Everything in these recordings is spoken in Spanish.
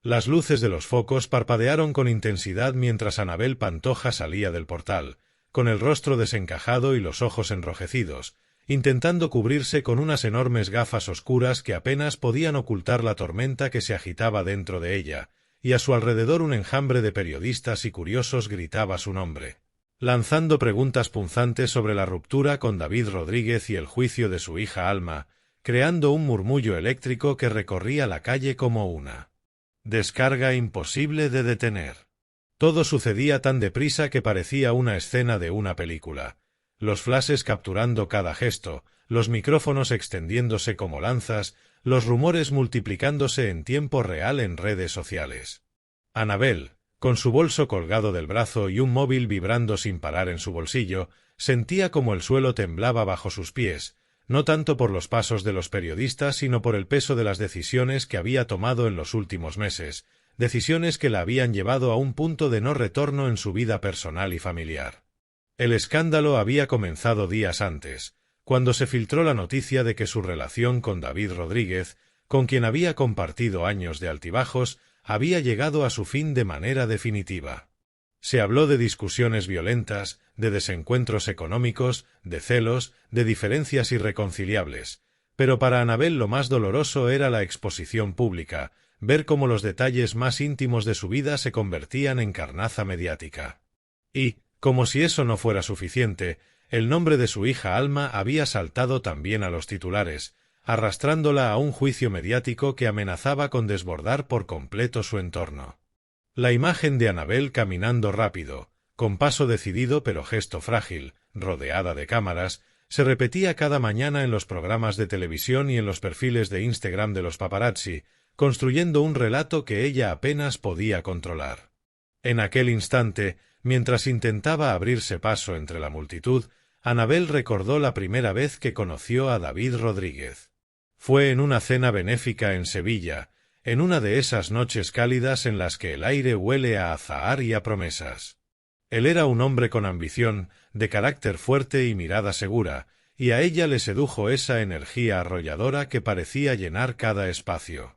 Las luces de los focos parpadearon con intensidad mientras Anabel Pantoja salía del portal, con el rostro desencajado y los ojos enrojecidos, intentando cubrirse con unas enormes gafas oscuras que apenas podían ocultar la tormenta que se agitaba dentro de ella, y a su alrededor un enjambre de periodistas y curiosos gritaba su nombre, lanzando preguntas punzantes sobre la ruptura con David Rodríguez y el juicio de su hija Alma, creando un murmullo eléctrico que recorría la calle como una descarga imposible de detener. Todo sucedía tan deprisa que parecía una escena de una película, los flashes capturando cada gesto, los micrófonos extendiéndose como lanzas, los rumores multiplicándose en tiempo real en redes sociales. Anabel, con su bolso colgado del brazo y un móvil vibrando sin parar en su bolsillo, sentía como el suelo temblaba bajo sus pies, no tanto por los pasos de los periodistas sino por el peso de las decisiones que había tomado en los últimos meses, decisiones que la habían llevado a un punto de no retorno en su vida personal y familiar. El escándalo había comenzado días antes, cuando se filtró la noticia de que su relación con David Rodríguez, con quien había compartido años de altibajos, había llegado a su fin de manera definitiva. Se habló de discusiones violentas, de desencuentros económicos, de celos, de diferencias irreconciliables, pero para Anabel lo más doloroso era la exposición pública, ver cómo los detalles más íntimos de su vida se convertían en carnaza mediática. Y, como si eso no fuera suficiente, el nombre de su hija Alma había saltado también a los titulares, arrastrándola a un juicio mediático que amenazaba con desbordar por completo su entorno. La imagen de Anabel caminando rápido, con paso decidido pero gesto frágil, rodeada de cámaras, se repetía cada mañana en los programas de televisión y en los perfiles de Instagram de los paparazzi, construyendo un relato que ella apenas podía controlar. En aquel instante, mientras intentaba abrirse paso entre la multitud, Anabel recordó la primera vez que conoció a David Rodríguez. Fue en una cena benéfica en Sevilla, en una de esas noches cálidas en las que el aire huele a azahar y a promesas. Él era un hombre con ambición, de carácter fuerte y mirada segura, y a ella le sedujo esa energía arrolladora que parecía llenar cada espacio.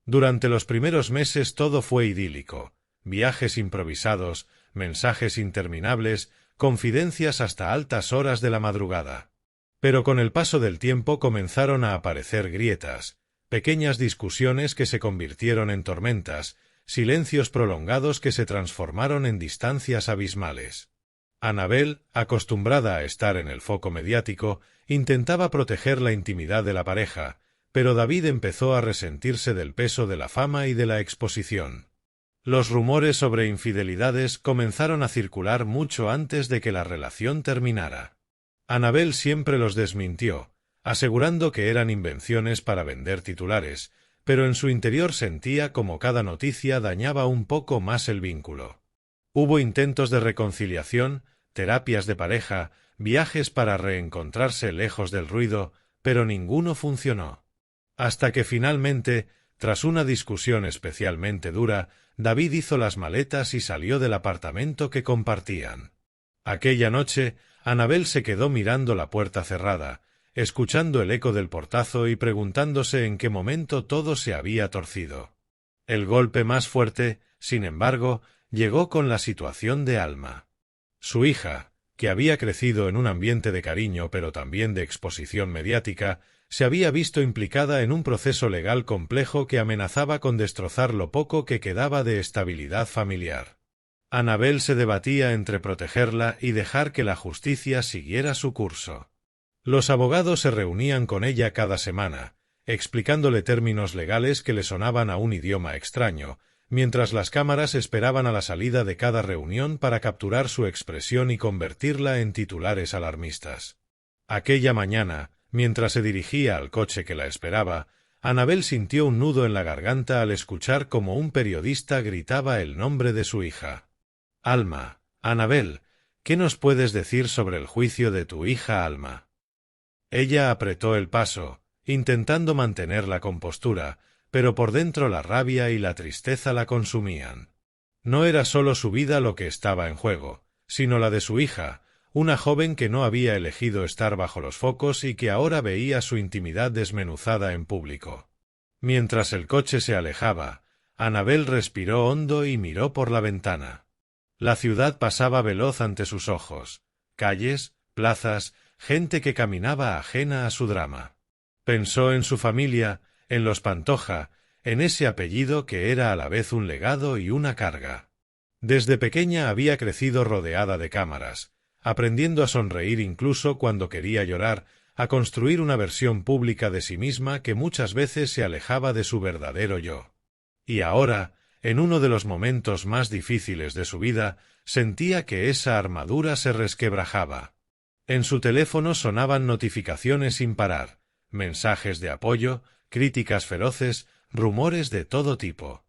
Durante los primeros meses todo fue idílico, viajes improvisados, mensajes interminables, confidencias hasta altas horas de la madrugada. Pero con el paso del tiempo comenzaron a aparecer grietas, pequeñas discusiones que se convirtieron en tormentas, silencios prolongados que se transformaron en distancias abismales. Anabel, acostumbrada a estar en el foco mediático, intentaba proteger la intimidad de la pareja, pero David empezó a resentirse del peso de la fama y de la exposición. Los rumores sobre infidelidades comenzaron a circular mucho antes de que la relación terminara. Anabel siempre los desmintió, asegurando que eran invenciones para vender titulares, pero en su interior sentía como cada noticia dañaba un poco más el vínculo. Hubo intentos de reconciliación, terapias de pareja, viajes para reencontrarse lejos del ruido, pero ninguno funcionó. Hasta que finalmente, tras una discusión especialmente dura, David hizo las maletas y salió del apartamento que compartían. Aquella noche, Anabel se quedó mirando la puerta cerrada, escuchando el eco del portazo y preguntándose en qué momento todo se había torcido. El golpe más fuerte, sin embargo, llegó con la situación de Alma. Su hija, que había crecido en un ambiente de cariño pero también de exposición mediática, se había visto implicada en un proceso legal complejo que amenazaba con destrozar lo poco que quedaba de estabilidad familiar. Anabel se debatía entre protegerla y dejar que la justicia siguiera su curso. Los abogados se reunían con ella cada semana, explicándole términos legales que le sonaban a un idioma extraño, mientras las cámaras esperaban a la salida de cada reunión para capturar su expresión y convertirla en titulares alarmistas. Aquella mañana, mientras se dirigía al coche que la esperaba, Anabel sintió un nudo en la garganta al escuchar cómo un periodista gritaba el nombre de su hija. «Alma, Anabel, ¿qué nos puedes decir sobre el juicio de tu hija Alma?» Ella apretó el paso, intentando mantener la compostura, pero por dentro la rabia y la tristeza la consumían. No era solo su vida lo que estaba en juego, sino la de su hija, una joven que no había elegido estar bajo los focos y que ahora veía su intimidad desmenuzada en público. Mientras el coche se alejaba, Anabel respiró hondo y miró por la ventana. La ciudad pasaba veloz ante sus ojos. Calles, plazas, gente que caminaba ajena a su drama. Pensó en su familia, en los Pantoja, en ese apellido que era a la vez un legado y una carga. Desde pequeña había crecido rodeada de cámaras, aprendiendo a sonreír incluso cuando quería llorar, a construir una versión pública de sí misma que muchas veces se alejaba de su verdadero yo. Y ahora, en uno de los momentos más difíciles de su vida, sentía que esa armadura se resquebrajaba. En su teléfono sonaban notificaciones sin parar, mensajes de apoyo, críticas feroces, rumores de todo tipo.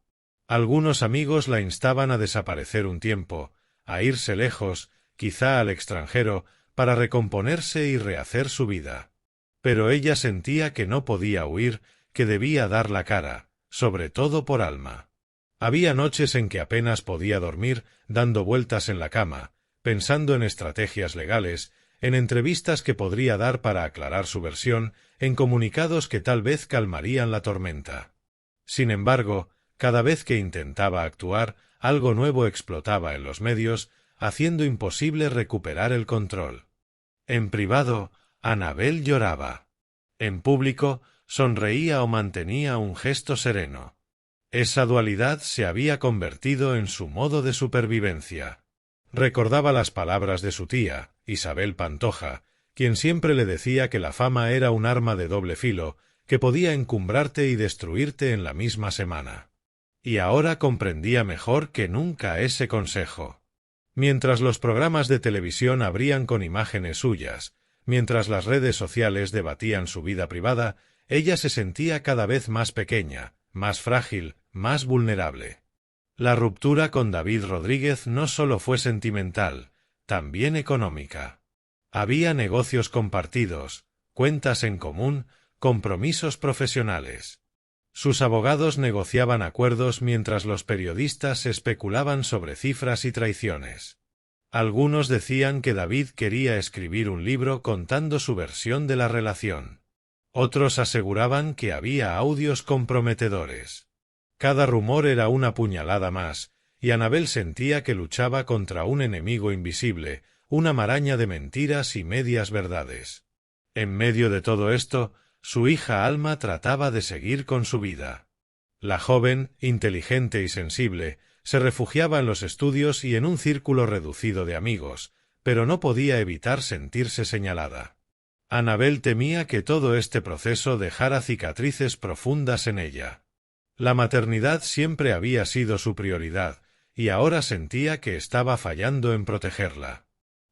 Algunos amigos la instaban a desaparecer un tiempo, a irse lejos, quizá al extranjero, para recomponerse y rehacer su vida. Pero ella sentía que no podía huir, que debía dar la cara, sobre todo por Alma. Había noches en que apenas podía dormir, dando vueltas en la cama, pensando en estrategias legales, en entrevistas que podría dar para aclarar su versión, en comunicados que tal vez calmarían la tormenta. Sin embargo, cada vez que intentaba actuar, algo nuevo explotaba en los medios, haciendo imposible recuperar el control. En privado, Anabel lloraba. En público, sonreía o mantenía un gesto sereno. Esa dualidad se había convertido en su modo de supervivencia. Recordaba las palabras de su tía, Isabel Pantoja, quien siempre le decía que la fama era un arma de doble filo, que podía encumbrarte y destruirte en la misma semana. Y ahora comprendía mejor que nunca ese consejo. Mientras los programas de televisión abrían con imágenes suyas, mientras las redes sociales debatían su vida privada, ella se sentía cada vez más pequeña, más frágil, más vulnerable. La ruptura con David Rodríguez no solo fue sentimental, también económica. Había negocios compartidos, cuentas en común, compromisos profesionales. Sus abogados negociaban acuerdos mientras los periodistas especulaban sobre cifras y traiciones. Algunos decían que David quería escribir un libro contando su versión de la relación. Otros aseguraban que había audios comprometedores. Cada rumor era una puñalada más, y Anabel sentía que luchaba contra un enemigo invisible, una maraña de mentiras y medias verdades. En medio de todo esto, su hija Alma trataba de seguir con su vida. La joven, inteligente y sensible, se refugiaba en los estudios y en un círculo reducido de amigos, pero no podía evitar sentirse señalada. Anabel temía que todo este proceso dejara cicatrices profundas en ella. La maternidad siempre había sido su prioridad, y ahora sentía que estaba fallando en protegerla.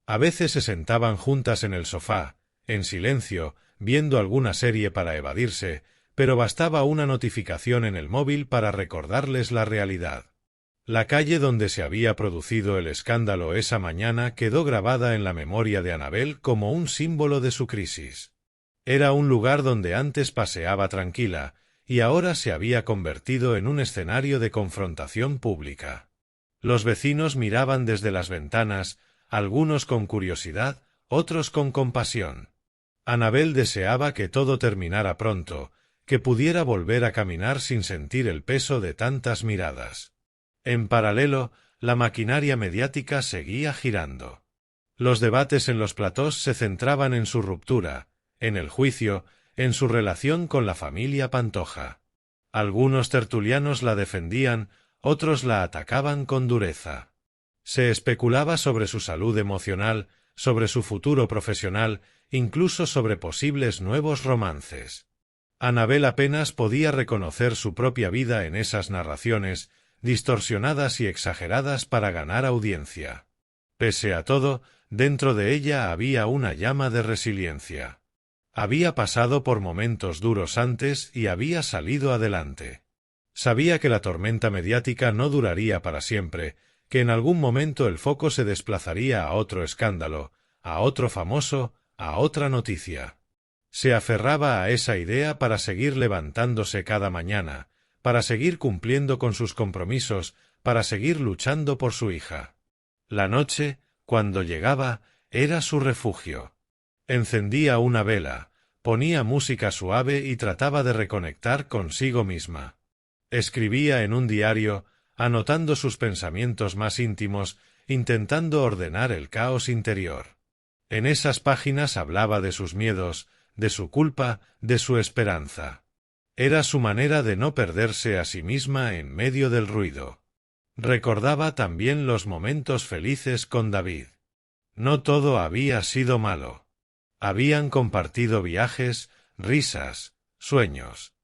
A veces se sentaban juntas en el sofá, en silencio, viendo alguna serie para evadirse, pero bastaba una notificación en el móvil para recordarles la realidad. La calle donde se había producido el escándalo esa mañana quedó grabada en la memoria de Anabel como un símbolo de su crisis. Era un lugar donde antes paseaba tranquila, y ahora se había convertido en un escenario de confrontación pública. Los vecinos miraban desde las ventanas, algunos con curiosidad, otros con compasión. Anabel deseaba que todo terminara pronto, que pudiera volver a caminar sin sentir el peso de tantas miradas. En paralelo, la maquinaria mediática seguía girando. Los debates en los platós se centraban en su ruptura, en el juicio, en su relación con la familia Pantoja. Algunos tertulianos la defendían, otros la atacaban con dureza. Se especulaba sobre su salud emocional, sobre su futuro profesional, incluso sobre posibles nuevos romances. Anabel apenas podía reconocer su propia vida en esas narraciones, distorsionadas y exageradas para ganar audiencia. Pese a todo, dentro de ella había una llama de resiliencia. Había pasado por momentos duros antes y había salido adelante. Sabía que la tormenta mediática no duraría para siempre, que en algún momento el foco se desplazaría a otro escándalo, a otro famoso, a otra noticia. Se aferraba a esa idea para seguir levantándose cada mañana, para seguir cumpliendo con sus compromisos, para seguir luchando por su hija. La noche, cuando llegaba, era su refugio. Encendía una vela, ponía música suave y trataba de reconectar consigo misma. Escribía en un diario, anotando sus pensamientos más íntimos, intentando ordenar el caos interior. En esas páginas hablaba de sus miedos, de su culpa, de su esperanza. Era su manera de no perderse a sí misma en medio del ruido. Recordaba también los momentos felices con David. No todo había sido malo. Habían compartido viajes, risas, sueños.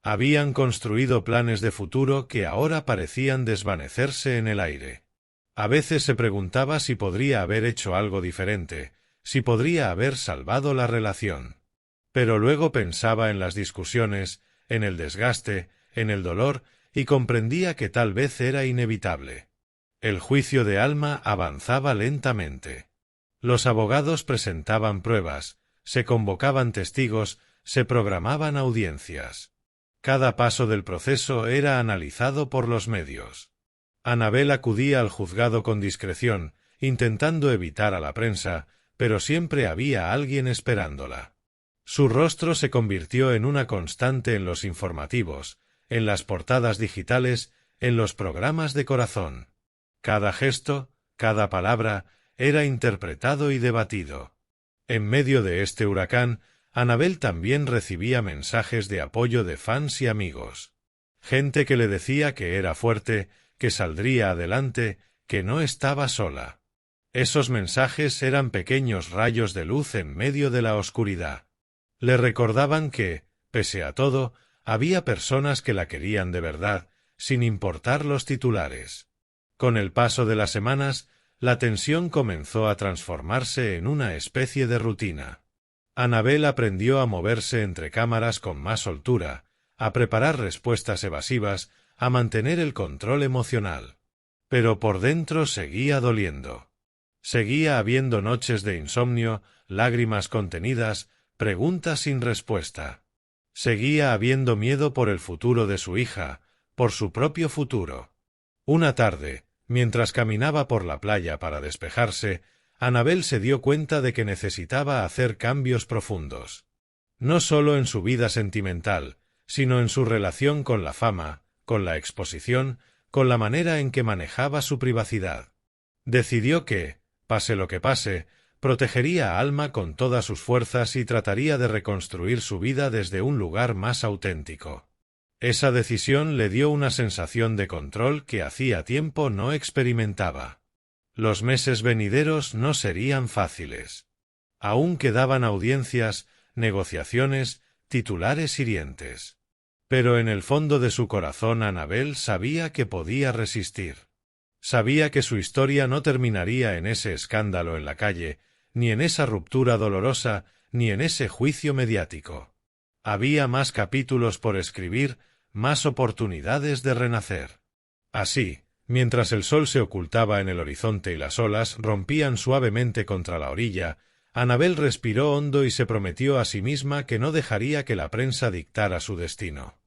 Habían construido planes de futuro que ahora parecían desvanecerse en el aire. A veces se preguntaba si podría haber hecho algo diferente, si podría haber salvado la relación. Pero luego pensaba en las discusiones, en el desgaste, en el dolor, y comprendía que tal vez era inevitable. El juicio de Alma avanzaba lentamente. Los abogados presentaban pruebas, se convocaban testigos, se programaban audiencias. Cada paso del proceso era analizado por los medios. Annabel acudía al juzgado con discreción, intentando evitar a la prensa, pero siempre había alguien esperándola. Su rostro se convirtió en una constante en los informativos, en las portadas digitales, en los programas de corazón. Cada gesto, cada palabra, era interpretado y debatido. En medio de este huracán, Annabel también recibía mensajes de apoyo de fans y amigos. Gente que le decía que era fuerte, que saldría adelante, que no estaba sola. Esos mensajes eran pequeños rayos de luz en medio de la oscuridad. Le recordaban que, pese a todo, había personas que la querían de verdad, sin importar los titulares. Con el paso de las semanas, la tensión comenzó a transformarse en una especie de rutina. Annabel aprendió a moverse entre cámaras con más soltura, a preparar respuestas evasivas, a mantener el control emocional. Pero por dentro seguía doliendo. Seguía habiendo noches de insomnio, lágrimas contenidas, preguntas sin respuesta. Seguía habiendo miedo por el futuro de su hija, por su propio futuro. Una tarde, mientras caminaba por la playa para despejarse, Annabel se dio cuenta de que necesitaba hacer cambios profundos. No solo en su vida sentimental, sino en su relación con la fama, con la exposición, con la manera en que manejaba su privacidad. Decidió que, pase lo que pase, protegería a Alma con todas sus fuerzas y trataría de reconstruir su vida desde un lugar más auténtico. Esa decisión le dio una sensación de control que hacía tiempo no experimentaba. Los meses venideros no serían fáciles. Aún quedaban audiencias, negociaciones, titulares hirientes. Pero en el fondo de su corazón Annabel sabía que podía resistir. Sabía que su historia no terminaría en ese escándalo en la calle, ni en esa ruptura dolorosa, ni en ese juicio mediático. Había más capítulos por escribir, más oportunidades de renacer. Así, mientras el sol se ocultaba en el horizonte y las olas rompían suavemente contra la orilla, Annabel respiró hondo y se prometió a sí misma que no dejaría que la prensa dictara su destino.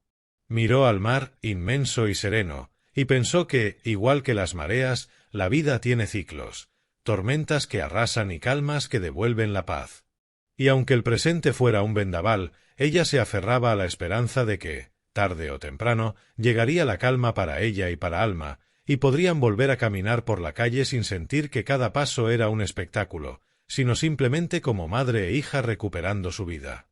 Miró al mar, inmenso y sereno, y pensó que, igual que las mareas, la vida tiene ciclos, tormentas que arrasan y calmas que devuelven la paz. Y aunque el presente fuera un vendaval, ella se aferraba a la esperanza de que, tarde o temprano, llegaría la calma para ella y para Alma, y podrían volver a caminar por la calle sin sentir que cada paso era un espectáculo, sino simplemente como madre e hija recuperando su vida.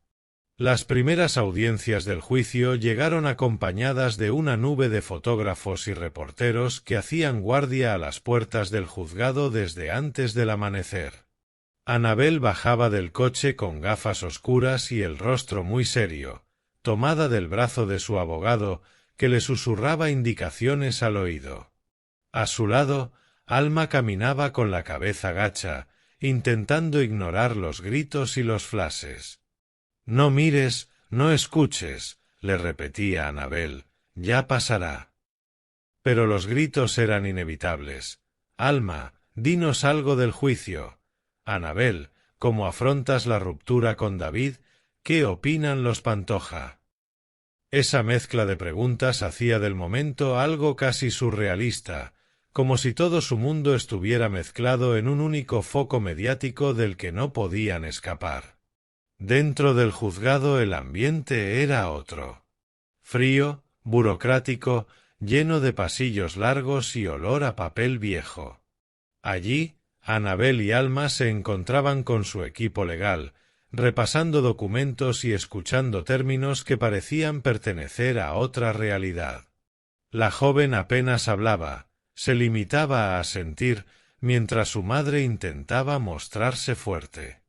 Las primeras audiencias del juicio llegaron acompañadas de una nube de fotógrafos y reporteros que hacían guardia a las puertas del juzgado desde antes del amanecer. Annabel bajaba del coche con gafas oscuras y el rostro muy serio, tomada del brazo de su abogado, que le susurraba indicaciones al oído. A su lado, Alma caminaba con la cabeza gacha, intentando ignorar los gritos y los flashes. «No mires, no escuches», le repetía Annabel, «ya pasará». Pero los gritos eran inevitables. «Alma, dinos algo del juicio». «Annabel, ¿cómo afrontas la ruptura con David? ¿Qué opinan los Pantoja?». Esa mezcla de preguntas hacía del momento algo casi surrealista, como si todo su mundo estuviera mezclado en un único foco mediático del que no podían escapar. Dentro del juzgado el ambiente era otro. Frío, burocrático, lleno de pasillos largos y olor a papel viejo. Allí, Annabel y Alma se encontraban con su equipo legal, repasando documentos y escuchando términos que parecían pertenecer a otra realidad. La joven apenas hablaba, se limitaba a asentir, mientras su madre intentaba mostrarse fuerte.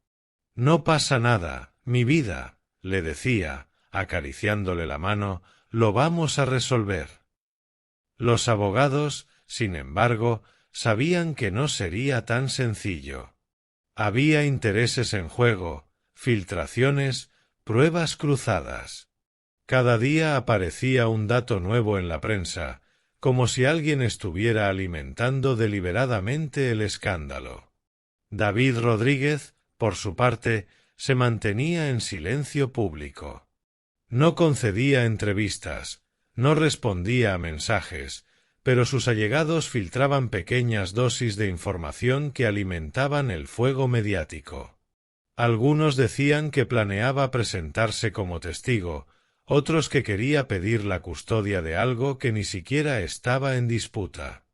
«No pasa nada, mi vida», le decía, acariciándole la mano, «lo vamos a resolver». Los abogados, sin embargo, sabían que no sería tan sencillo. Había intereses en juego, filtraciones, pruebas cruzadas. Cada día aparecía un dato nuevo en la prensa, como si alguien estuviera alimentando deliberadamente el escándalo. David Rodríguez, por su parte, se mantenía en silencio público. No concedía entrevistas, no respondía a mensajes, pero sus allegados filtraban pequeñas dosis de información que alimentaban el fuego mediático. Algunos decían que planeaba presentarse como testigo, otros que quería pedir la custodia de algo que ni siquiera estaba en disputa.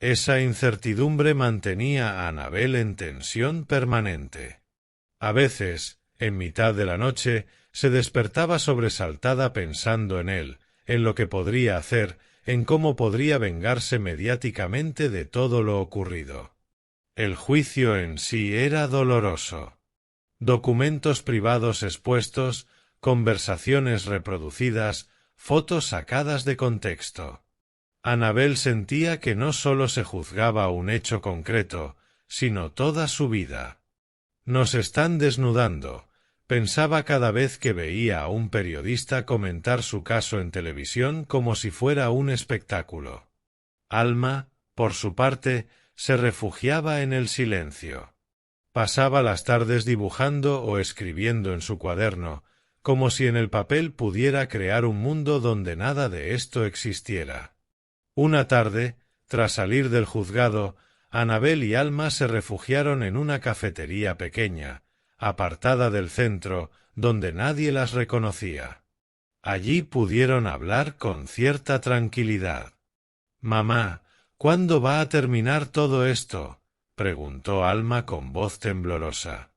Esa incertidumbre mantenía a Annabel en tensión permanente. A veces, en mitad de la noche, se despertaba sobresaltada pensando en él, en lo que podría hacer, en cómo podría vengarse mediáticamente de todo lo ocurrido. El juicio en sí era doloroso. Documentos privados expuestos, conversaciones reproducidas, fotos sacadas de contexto. Annabel sentía que no solo se juzgaba un hecho concreto, sino toda su vida. «Nos están desnudando», pensaba cada vez que veía a un periodista comentar su caso en televisión como si fuera un espectáculo. Alma, por su parte, se refugiaba en el silencio. Pasaba las tardes dibujando o escribiendo en su cuaderno, como si en el papel pudiera crear un mundo donde nada de esto existiera. Una tarde, tras salir del juzgado, Annabel y Alma se refugiaron en una cafetería pequeña, apartada del centro, donde nadie las reconocía. Allí pudieron hablar con cierta tranquilidad. «Mamá, ¿cuándo va a terminar todo esto?», preguntó Alma con voz temblorosa.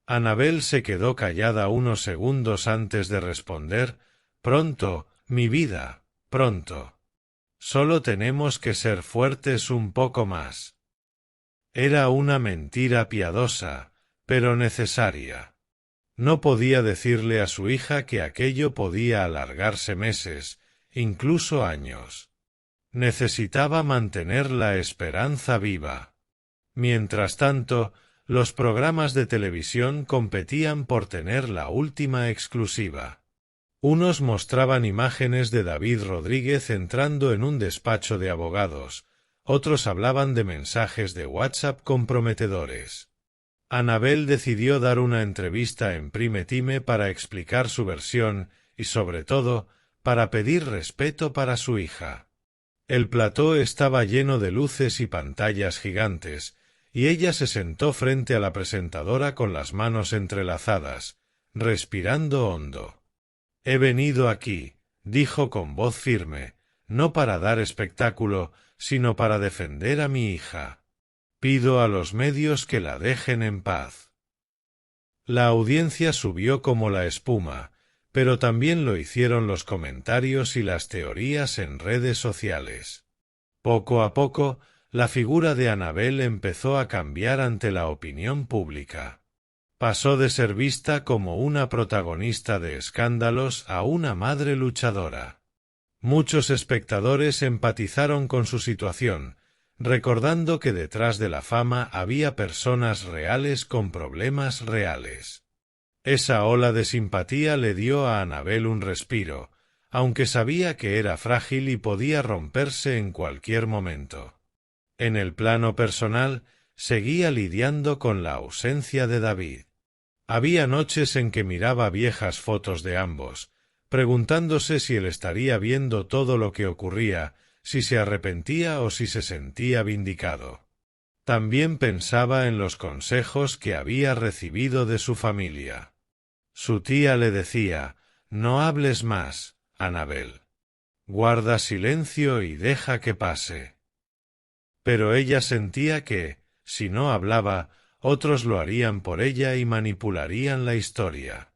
Annabel se quedó callada unos segundos antes de responder: «Pronto, mi vida, pronto. Solo tenemos que ser fuertes un poco más». Era una mentira piadosa, pero necesaria. No podía decirle a su hija que aquello podía alargarse meses, incluso años. Necesitaba mantener la esperanza viva. Mientras tanto, los programas de televisión competían por tener la última exclusiva. Unos mostraban imágenes de David Rodríguez entrando en un despacho de abogados, otros hablaban de mensajes de WhatsApp comprometedores. Annabel decidió dar una entrevista en Prime Time para explicar su versión y, sobre todo, para pedir respeto para su hija. El plató estaba lleno de luces y pantallas gigantes, y ella se sentó frente a la presentadora con las manos entrelazadas, respirando hondo. «He venido aquí», dijo con voz firme, «no para dar espectáculo, sino para defender a mi hija. Pido a los medios que la dejen en paz». La audiencia subió como la espuma, pero también lo hicieron los comentarios y las teorías en redes sociales. Poco a poco, la figura de Annabel empezó a cambiar ante la opinión pública. Pasó de ser vista como una protagonista de escándalos a una madre luchadora. Muchos espectadores empatizaron con su situación, recordando que detrás de la fama había personas reales con problemas reales. Esa ola de simpatía le dio a Annabel un respiro, aunque sabía que era frágil y podía romperse en cualquier momento. En el plano personal, seguía lidiando con la ausencia de David. Había noches en que miraba viejas fotos de ambos, preguntándose si él estaría viendo todo lo que ocurría, si se arrepentía o si se sentía vindicado. También pensaba en los consejos que había recibido de su familia. Su tía le decía: «No hables más, Annabel. Guarda silencio y deja que pase. Pero ella sentía que, si no hablaba, otros lo harían por ella y manipularían la historia.